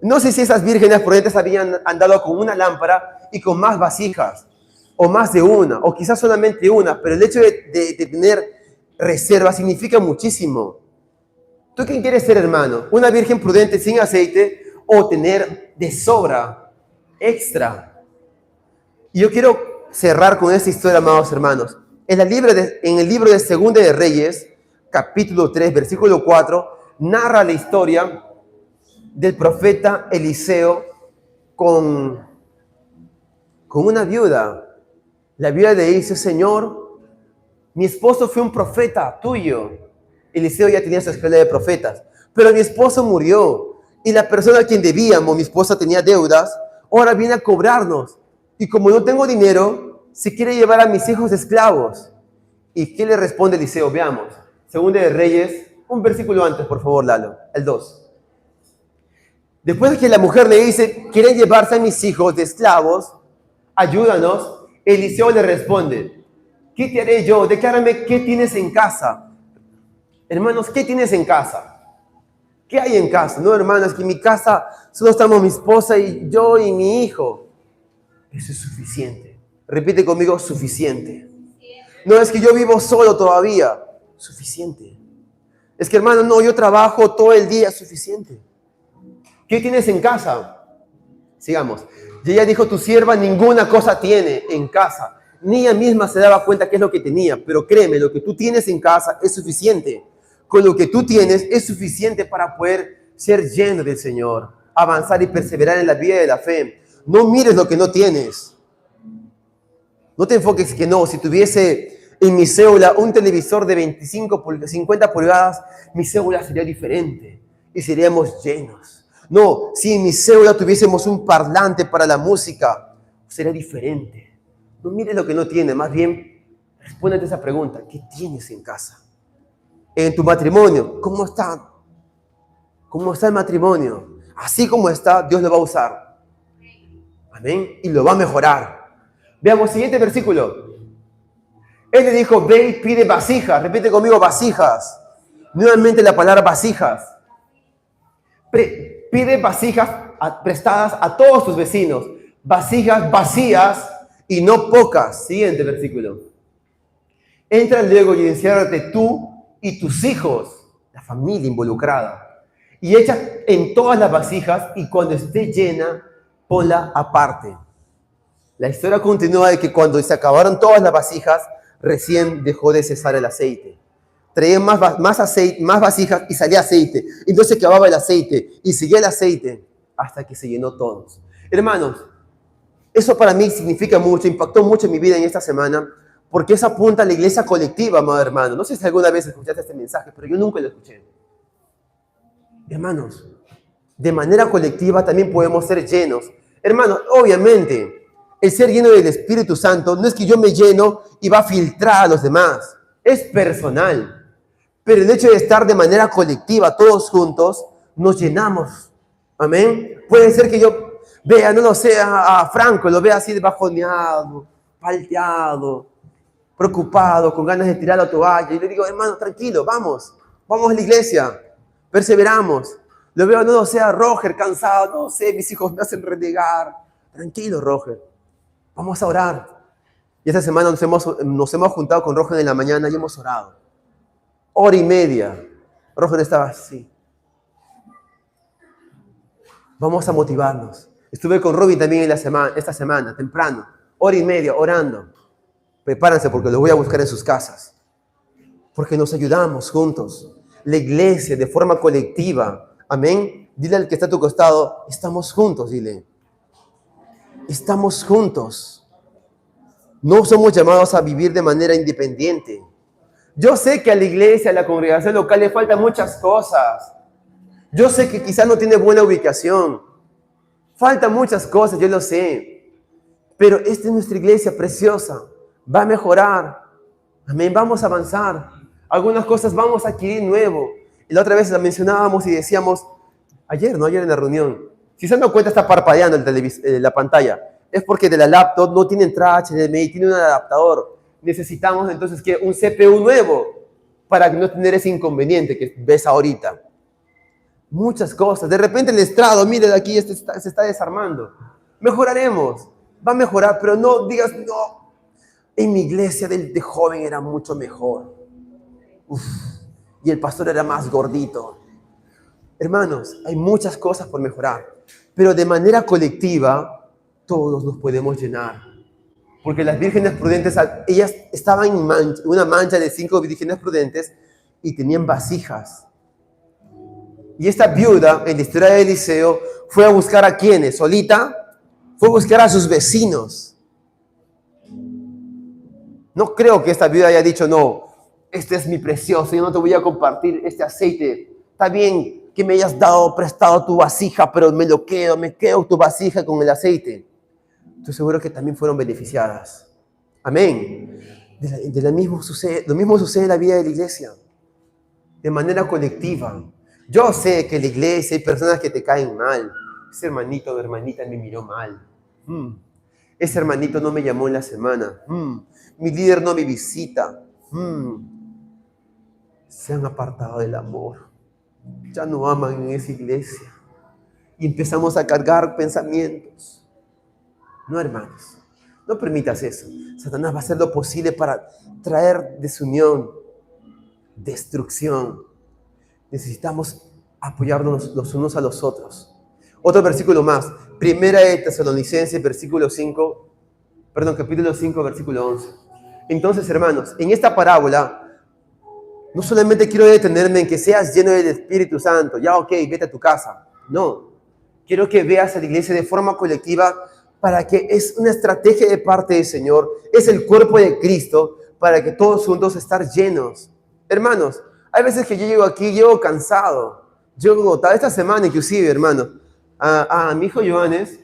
No sé si esas vírgenes prudentes habían andado con una lámpara y con más vasijas, o más de una, o quizás solamente una, pero el hecho de tener reserva significa muchísimo. ¿Tú quién quieres ser, hermano? ¿Una virgen prudente sin aceite o tener de sobra, extra? Y yo quiero cerrar con esta historia, amados hermanos. En el libro de Segunda de Reyes, capítulo 3, versículo 4, narra la historia del profeta Eliseo con una viuda. La viuda le dice, Señor, mi esposo fue un profeta tuyo. Eliseo ya tenía su escuela de profetas, pero mi esposo murió y la persona a quien debíamos, mi esposa tenía deudas, ahora viene a cobrarnos. Y como no tengo dinero, se quiere llevar a mis hijos esclavos. ¿Y qué le responde Eliseo? Veamos. Segunda de Reyes, un versículo antes, por favor, Lalo, el 2. Después de que la mujer le dice, quieren llevarse a mis hijos de esclavos, ayúdanos, Eliseo le responde, ¿qué te haré yo? Declárame, ¿qué tienes en casa? Hermanos, ¿qué tienes en casa? ¿Qué hay en casa? No, hermanos, que en mi casa solo estamos mi esposa y yo y mi hijo. Eso es suficiente. Repite conmigo, suficiente. No, es que yo vivo solo todavía. Suficiente. Es que, hermano, no, yo trabajo todo el día. Suficiente. ¿Qué tienes en casa? Sigamos. Y ella dijo, tu sierva ninguna cosa tiene en casa. Ni ella misma se daba cuenta qué es lo que tenía. Pero créeme, lo que tú tienes en casa es suficiente. Con lo que tú tienes es suficiente para poder ser lleno del Señor. Avanzar y perseverar en la vida de la fe. No mires lo que no tienes. No te enfoques que no. Si tuviese en mi cédula un televisor de 50 pulgadas, mi cédula sería diferente. Y seríamos llenos. No, si en mi célula tuviésemos un parlante para la música, sería diferente. No mires lo que no tiene, más bien respóndete esa pregunta. ¿Qué tienes en casa? En tu matrimonio, ¿cómo está? ¿Cómo está el matrimonio? Así como está, Dios lo va a usar. Amén. Y lo va a mejorar. Veamos, siguiente versículo. Él le dijo, ve y pide vasijas. Repite conmigo, vasijas. Nuevamente la palabra vasijas. Pide vasijas prestadas a todos tus vecinos. Vasijas vacías y no pocas. Siguiente versículo. Entra luego y enciérrate tú y tus hijos, la familia involucrada, y echa en todas las vasijas y cuando esté llena, ponla aparte. La historia continúa de que cuando se acabaron todas las vasijas, recién dejó de cesar el aceite. Traían más aceite, más vasijas y salía aceite. Entonces acababa el aceite y seguía el aceite hasta que se llenó todos. Hermanos, eso para mí significa mucho, impactó mucho en mi vida en esta semana, porque eso apunta a la iglesia colectiva, amado hermano. No sé si alguna vez escuchaste este mensaje, pero yo nunca lo escuché. Hermanos, de manera colectiva también podemos ser llenos. Hermanos, obviamente, el ser lleno del Espíritu Santo no es que yo me lleno y va a filtrar a los demás. Es personal. Pero el hecho de estar de manera colectiva, todos juntos, nos llenamos. Amén. Puede ser que yo vea, no lo sé, a Franco, lo vea así bajoneado, palteado, preocupado, con ganas de tirar la toalla. Y le digo, hermano, tranquilo, vamos a la iglesia, perseveramos. Lo veo, no lo sé, a Roger, cansado, no sé, mis hijos me hacen renegar. Tranquilo, Roger, vamos a orar. Y esta semana nos hemos juntado con Roger en la mañana y hemos orado. Hora y media. Roger estaba así. Vamos a motivarnos. Estuve con Robin también esta semana, temprano. Hora y media, orando. Prepárense porque los voy a buscar en sus casas. Porque nos ayudamos juntos. La iglesia de forma colectiva. Amén. Dile al que está a tu costado, estamos juntos, dile. Estamos juntos. No somos llamados a vivir de manera independiente. Yo sé que a la iglesia, a la congregación local le faltan muchas cosas. Yo sé que quizás no tiene buena ubicación. Faltan muchas cosas, yo lo sé. Pero esta es nuestra iglesia preciosa. Va a mejorar. Amén, vamos a avanzar. Algunas cosas vamos a adquirir nuevo. Y la otra vez la mencionábamos y decíamos, ayer en la reunión, si se dan cuenta está parpadeando la pantalla. Es porque de la laptop no tiene entrada HDMI, tiene un adaptador. Necesitamos entonces que un CPU nuevo para no tener ese inconveniente que ves ahorita. Muchas cosas. De repente el estrado, mire de aquí, se está desarmando. Mejoraremos. Va a mejorar, pero no digas, no. En mi iglesia de joven era mucho mejor. Uf, y el pastor era más gordito. Hermanos, hay muchas cosas por mejorar. Pero de manera colectiva, todos nos podemos llenar. Porque las vírgenes prudentes, ellas estaban en una mancha de 5 vírgenes prudentes y tenían vasijas. Y esta viuda, en la historia de Eliseo, fue a buscar a quienes, solita, fue a buscar a sus vecinos. No creo que esta viuda haya dicho, no, este es mi precioso, yo no te voy a compartir este aceite. Está bien que me hayas prestado tu vasija, pero me quedo tu vasija con el aceite. Estoy seguro que también fueron beneficiadas. Amén. Lo mismo sucede en la vida de la iglesia. De manera colectiva. Yo sé que en la iglesia hay personas que te caen mal. Ese hermanito o hermanita me miró mal. Ese hermanito no me llamó en la semana. Mi líder no me visita. Se han apartado del amor. Ya no aman en esa iglesia. Y empezamos a cargar pensamientos. No, hermanos, no permitas eso. Satanás va a hacer lo posible para traer desunión, destrucción. Necesitamos apoyarnos los unos a los otros. Otro versículo más. Primera de Tesalonicenses, capítulo 5, versículo 11. Entonces, hermanos, en esta parábola, no solamente quiero detenerme en que seas lleno del Espíritu Santo. Ya, ok, vete a tu casa. No. Quiero que veas a la iglesia de forma colectiva para que es una estrategia de parte del Señor, es el cuerpo de Cristo, para que todos juntos estar llenos. Hermanos, hay veces que yo llego aquí, llego cansado, llego agotado. Esta semana inclusive, hermanos, A mi hijo Joanes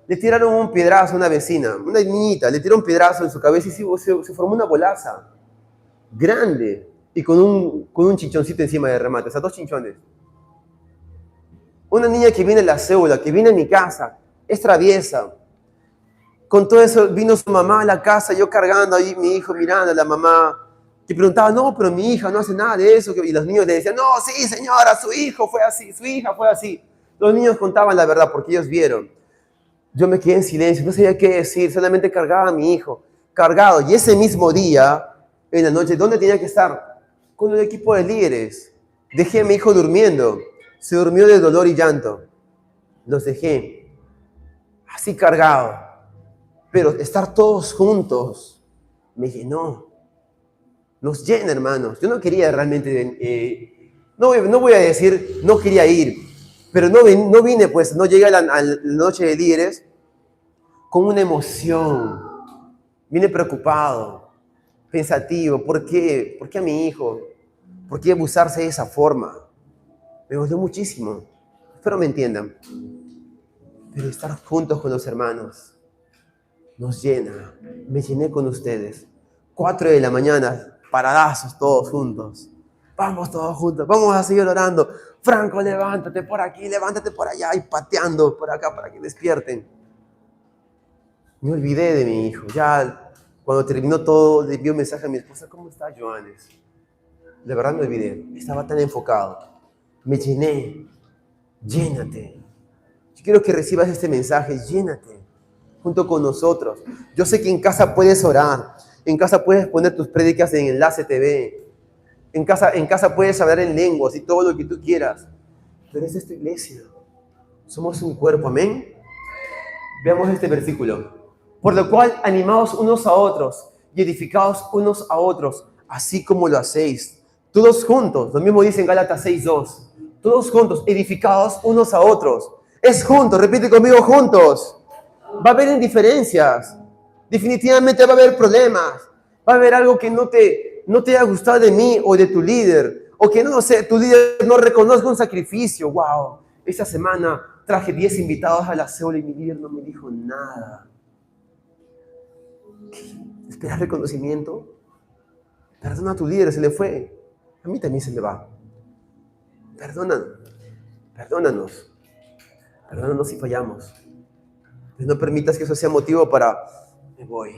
le tiraron un piedrazo a una vecina, una niñita, le tiró un piedrazo en su cabeza y se formó una bolaza grande y con un chinchoncito encima de remate, o sea, 2 chinchones. Una niña que viene a la célula, que viene a mi casa, es traviesa. Con todo eso vino su mamá a la casa, yo cargando ahí, mi hijo mirando a la mamá, que preguntaba, no, pero mi hija no hace nada de eso. Y los niños le decían, no, sí, señora, su hijo fue así, su hija fue así. Los niños contaban la verdad porque ellos vieron. Yo me quedé en silencio, no sabía qué decir, solamente cargaba a mi hijo, cargado. Y ese mismo día, en la noche, ¿dónde tenía que estar? Con el equipo de líderes. Dejé a mi hijo durmiendo, se durmió de dolor y llanto. Los dejé, así cargado. Pero estar todos juntos me llenó. Nos llena, hermanos. Yo no quería realmente, no voy a decir, no quería ir, pero no vine, pues, no llegué a la noche de líderes con una emoción. Vine preocupado, pensativo. ¿Por qué? ¿Por qué a mi hijo? ¿Por qué abusarse de esa forma? Me gustó muchísimo. Espero me entiendan. Pero estar juntos con los hermanos nos llena. Me llené con ustedes. 4 de la mañana, paradazos todos juntos. Vamos todos juntos, vamos a seguir orando. Franco, levántate por aquí, levántate por allá y pateando por acá para que despierten. Me olvidé de mi hijo. Ya cuando terminó todo, le envié un mensaje a mi esposa, ¿cómo está Joanes? De verdad me olvidé. Estaba tan enfocado. Me llené. Llénate. Yo quiero que recibas este mensaje. Llénate junto con nosotros. Yo sé que en casa puedes orar. En casa puedes poner tus prédicas en Enlace TV. En casa puedes hablar en lenguas y todo lo que tú quieras. Pero es esta iglesia. Somos un cuerpo, amén. Veamos este versículo. Por lo cual, animaos unos a otros y edificaos unos a otros, así como lo hacéis. Todos juntos, lo mismo dice en Gálatas 6:2. Todos juntos, edificaos unos a otros. Es juntos, repite conmigo, juntos. Va a haber indiferencias. Definitivamente va a haber problemas. Va a haber algo que no te haya gustado de mí o de tu líder. O que no sé, tu líder no reconozca un sacrificio. Wow, esta semana traje 10 invitados a la célula y mi líder no me dijo nada. ¿Qué? ¿Esperas reconocimiento? Perdona a tu líder, se le fue. A mí también se me va. Perdónanos si fallamos. Pero no permitas que eso sea motivo para, me voy.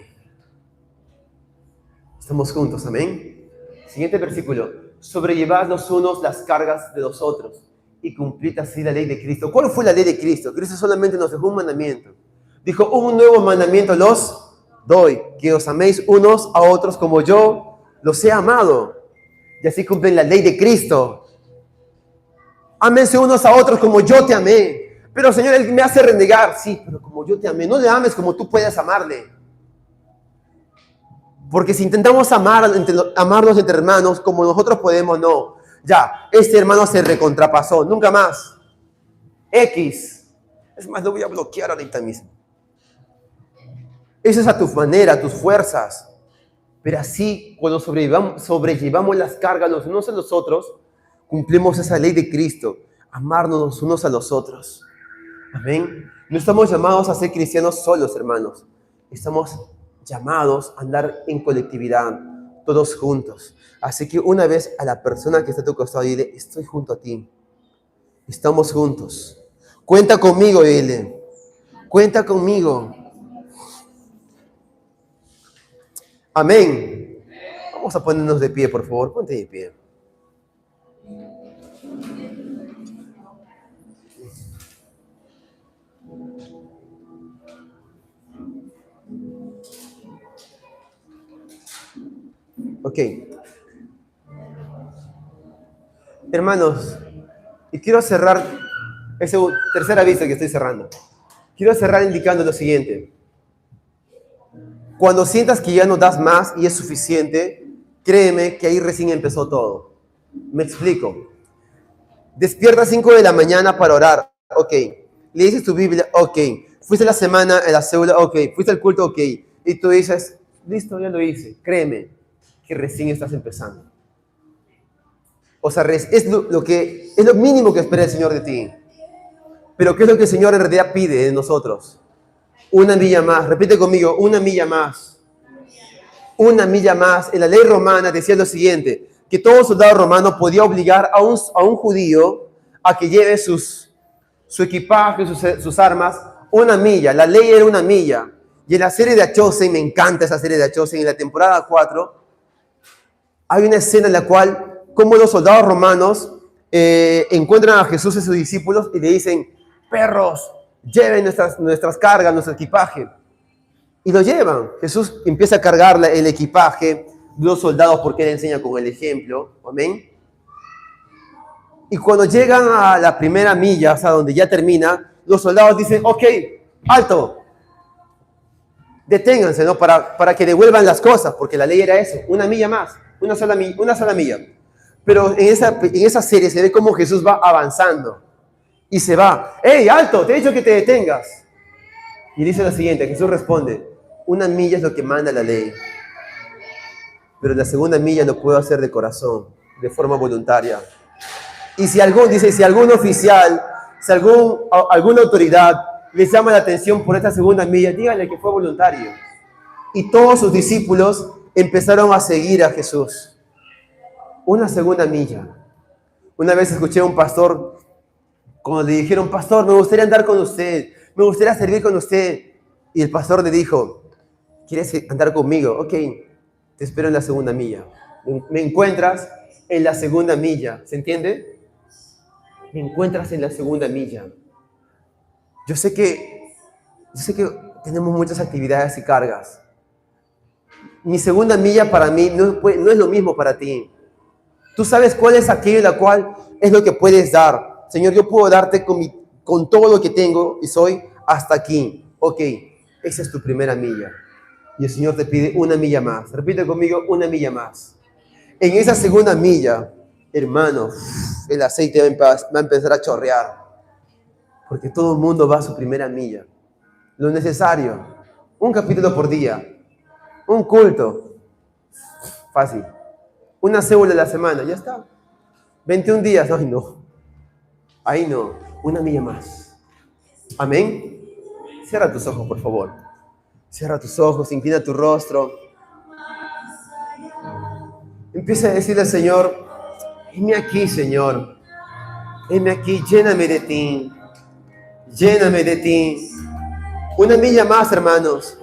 Estamos juntos, amén. Siguiente versículo. Sobrellevad los unos las cargas de los otros y cumplid así la ley de Cristo. ¿Cuál fue la ley de Cristo? Cristo solamente nos dejó un mandamiento. Dijo, un nuevo mandamiento los doy, que os améis unos a otros como yo los he amado. Y así cumplen la ley de Cristo. Ámense unos a otros como yo te amé. Pero Señor, Él me hace renegar. Sí, pero como yo te amé, no le ames como tú puedes amarle. Porque si intentamos amarnos entre hermanos como nosotros podemos, no. Ya, este hermano se recontrapasó, nunca más. X. Es más, lo voy a bloquear ahorita mismo. Eso es a tu manera, a tus fuerzas. Pero así, cuando sobrellevamos las cargas los unos a los otros, cumplimos esa ley de Cristo, amarnos los unos a los otros. Amén. No estamos llamados a ser cristianos solos, hermanos. Estamos llamados a andar en colectividad, todos juntos. Así que una vez a la persona que está a tu costado, dile, estoy junto a ti. Estamos juntos. Cuenta conmigo, dile. Cuenta conmigo. Amén. Vamos a ponernos de pie, por favor. Ponte de pie. Ok. Hermanos, y quiero cerrar ese tercer aviso que estoy cerrando. Quiero cerrar indicando lo siguiente. Cuando sientas que ya no das más y es suficiente, créeme que ahí recién empezó todo. Me explico. Despierta a 5 de la mañana para orar. Ok. Le dices tu Biblia. Ok. Fuiste la semana en la célula. Ok. Fuiste al culto. Ok. Y tú dices, listo, ya lo hice. Créeme que recién estás empezando. O sea, es lo mínimo que espera el Señor de ti. Pero ¿qué es lo que el Señor en realidad pide de nosotros? Una milla más. Repite conmigo, una milla más. Una milla más. En la ley romana decía lo siguiente, que todo soldado romano podía obligar a un judío a que lleve su equipaje, sus armas, una milla. La ley era una milla. Y en la serie de Achosen, me encanta esa serie de Achosen, en la temporada 4, hay una escena en la cual, como los soldados romanos encuentran a Jesús y sus discípulos y le dicen, perros, lleven nuestras cargas, nuestro equipaje. Y lo llevan. Jesús empieza a cargar el equipaje de los soldados porque él enseña con el ejemplo. Amén. Y cuando llegan a la primera milla, o sea, donde ya termina, los soldados dicen, ok, alto, deténganse, ¿no? Para que devuelvan las cosas, porque la ley era eso, una milla más, una sola milla. Pero en esa serie se ve cómo Jesús va avanzando y se va. ¡Hey, alto! Te he dicho que te detengas. Y dice lo siguiente, Jesús responde, una milla es lo que manda la ley, pero la segunda milla lo puedo hacer de corazón, de forma voluntaria. Y si algún oficial, si alguna autoridad les llama la atención por esta segunda milla, díganle que fue voluntario. Y todos sus discípulos empezaron a seguir a Jesús. Una segunda milla. Una vez escuché a un pastor, cuando le dijeron, pastor, me gustaría andar con usted, me gustaría servir con usted. Y el pastor le dijo, ¿quieres andar conmigo? Ok, te espero en la segunda milla. Me encuentras en la segunda milla. ¿Se entiende? Me encuentras en la segunda milla. Yo sé que tenemos muchas actividades y cargas. Mi segunda milla para mí no es lo mismo para ti. Tú sabes cuál es aquello la cual es lo que puedes dar. Señor, yo puedo darte con todo lo que tengo y soy hasta aquí. Ok, esa es tu primera milla. Y el Señor te pide una milla más. Repite conmigo, una milla más. En esa segunda milla, hermano, el aceite va a empezar a chorrear. Porque todo el mundo va a su primera milla. Lo necesario. Un capítulo por día. Un culto. Fácil. Una célula de la semana. Ya está. 21 días. Ay, no. Ahí no. Una milla más. Amén. Cierra tus ojos, por favor. Cierra tus ojos. Inclina tu rostro. Empieza a decirle al Señor, heme aquí, Señor. Heme aquí. Lléname de ti. Lléname de ti. Una milla más, hermanos.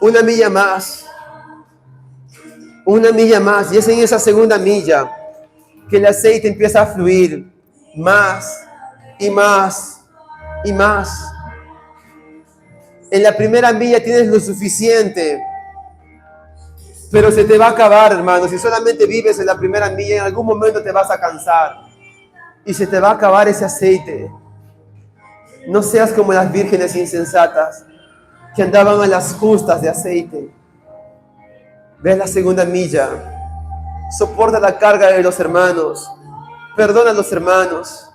Una milla más. Una milla más. Y es en esa segunda milla que el aceite empieza a fluir más y más y más. En la primera milla tienes lo suficiente, pero se te va a acabar, hermanos. Si solamente vives en la primera milla, en algún momento te vas a cansar y se te va a acabar ese aceite. No seas como las vírgenes insensatas que andaban a las justas de aceite. Ve la segunda milla. Soporta la carga de los hermanos. Perdona a los hermanos.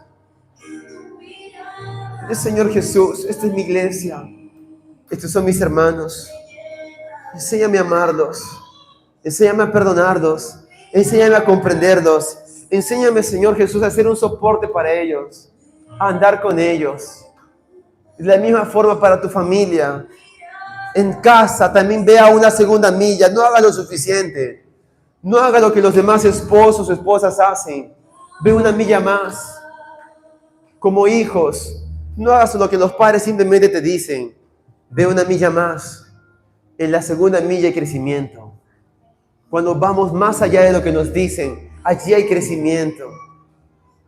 Señor Jesús, esta es mi iglesia. Estos son mis hermanos. Enséñame a amarlos. Enséñame a perdonarlos. Enséñame a comprenderlos. Enséñame, Señor Jesús, a ser un soporte para ellos. A andar con ellos. De la misma forma para tu familia. En casa también vea una segunda milla. No haga lo suficiente. No haga lo que los demás esposos o esposas hacen. Ve una milla más. Como hijos, no hagas lo que los padres simplemente te dicen. Ve una milla más. En la segunda milla hay crecimiento. Cuando vamos más allá de lo que nos dicen, allí hay crecimiento.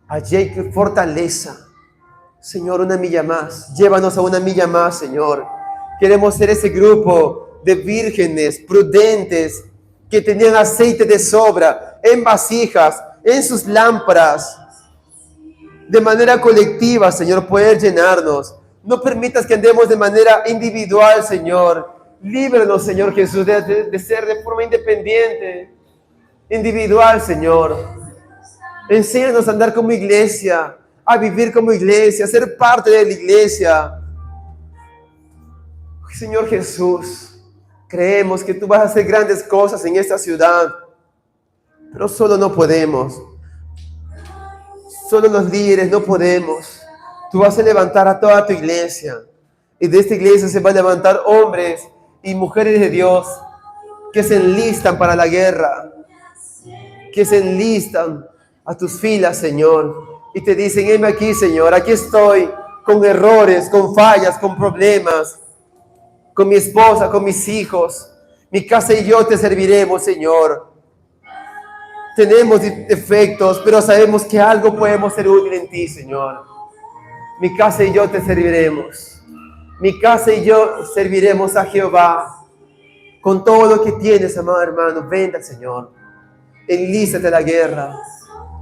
Allí hay fortaleza. Señor, una milla más. Llévanos a una milla más, Señor. Queremos ser ese grupo de vírgenes prudentes que tenían aceite de sobra en vasijas, en sus lámparas. De manera colectiva, Señor, poder llenarnos. No permitas que andemos de manera individual, Señor. Líbranos, Señor Jesús, de ser de forma independiente, individual, Señor. Enséñanos a andar como iglesia, a vivir como iglesia, a ser parte de la iglesia. Señor Jesús, creemos que tú vas a hacer grandes cosas en esta ciudad, pero solo no podemos. Solo los líderes no podemos. Tú vas a levantar a toda tu iglesia. Y de esta iglesia se van a levantar hombres y mujeres de Dios que se enlistan para la guerra, que se enlistan a tus filas, Señor, y te dicen: heme aquí, Señor, aquí estoy, con errores, con fallas, con problemas, con mi esposa, con mis hijos, mi casa y yo te serviremos, Señor. Tenemos defectos, pero sabemos que algo podemos ser útil en ti, Señor. Mi casa y yo te serviremos. Mi casa y yo serviremos a Jehová. Con todo lo que tienes, amado hermano, ven al Señor. Enlístate a la guerra.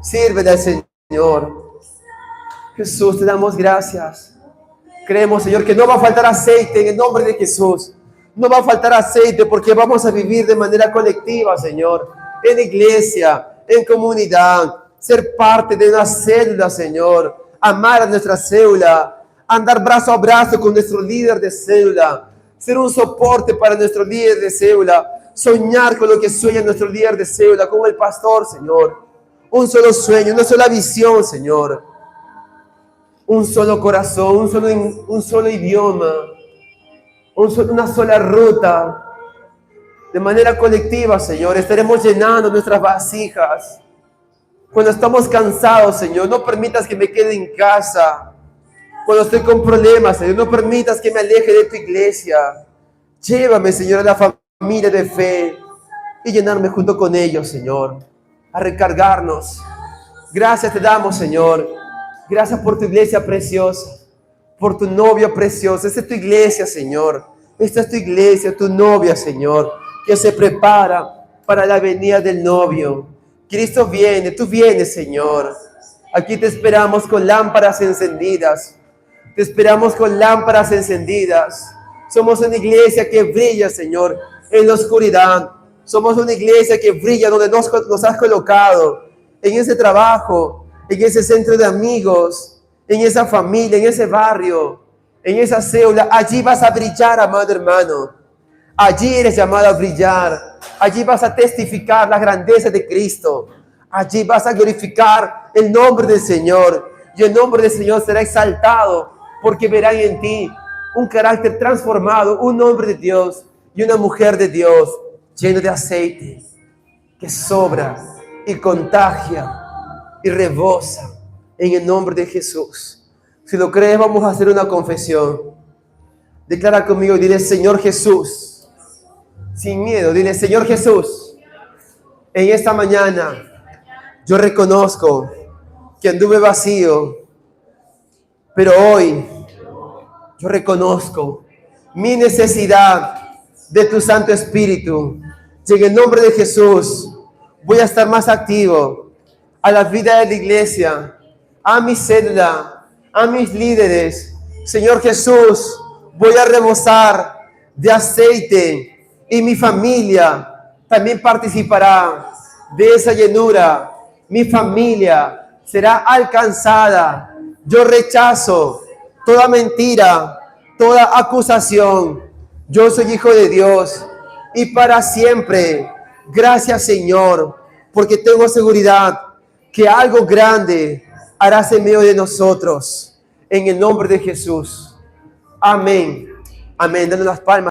Sírvele al Señor. Jesús, te damos gracias. Creemos, Señor, que no va a faltar aceite en el nombre de Jesús. No va a faltar aceite porque vamos a vivir de manera colectiva, Señor. En iglesia, en comunidad. Ser parte de una célula, Señor. Amar a nuestra célula. Andar brazo a brazo con nuestro líder de célula. Ser un soporte para nuestro líder de célula. Soñar con lo que sueña nuestro líder de célula, con el pastor, Señor. Un solo sueño, una sola visión, Señor. Un solo corazón, un solo idioma, una sola ruta. De manera colectiva, Señor, estaremos llenando nuestras vasijas. Cuando estamos cansados, Señor, no permitas que me quede en casa. Cuando estoy con problemas, Señor, no permitas que me aleje de tu iglesia. Llévame, Señor, a la familia de fe y llenarme junto con ellos, Señor, a recargarnos. Gracias te damos, Señor. Gracias por tu iglesia preciosa, por tu novia preciosa. Esta es tu iglesia, Señor. Esta es tu iglesia, tu novia, Señor, que se prepara para la venida del novio. Cristo viene, tú vienes, Señor. Aquí te esperamos con lámparas encendidas. Te esperamos con lámparas encendidas. Somos una iglesia que brilla, Señor, en la oscuridad. Somos una iglesia que brilla donde nos has colocado, en ese trabajo, en ese centro de amigos, en esa familia, en ese barrio, en esa célula. Allí vas a brillar, amado hermano. Allí eres llamado a brillar. Allí vas a testificar la grandeza de Cristo. Allí vas a glorificar el nombre del Señor. Y el nombre del Señor será exaltado porque verán en ti un carácter transformado, un hombre de Dios y una mujer de Dios lleno de aceite que sobra y contagia y rebosa en el nombre de Jesús. Si lo crees, vamos a hacer una confesión. Declara conmigo, dile: Señor Jesús, sin miedo, dile: Señor Jesús, en esta mañana yo reconozco que anduve vacío, pero hoy yo reconozco mi necesidad de tu Santo Espíritu. Y en el nombre de Jesús voy a estar más activo a la vida de la iglesia, a mi célula, a mis líderes. Señor Jesús, voy a rebosar de aceite y mi familia también participará de esa llenura. Mi familia será alcanzada. Yo rechazo toda mentira, toda acusación. Yo soy hijo de Dios y para siempre. Gracias, Señor, porque tengo seguridad que algo grande harás en medio de nosotros. En el nombre de Jesús. Amén. Amén. Dando las palmas.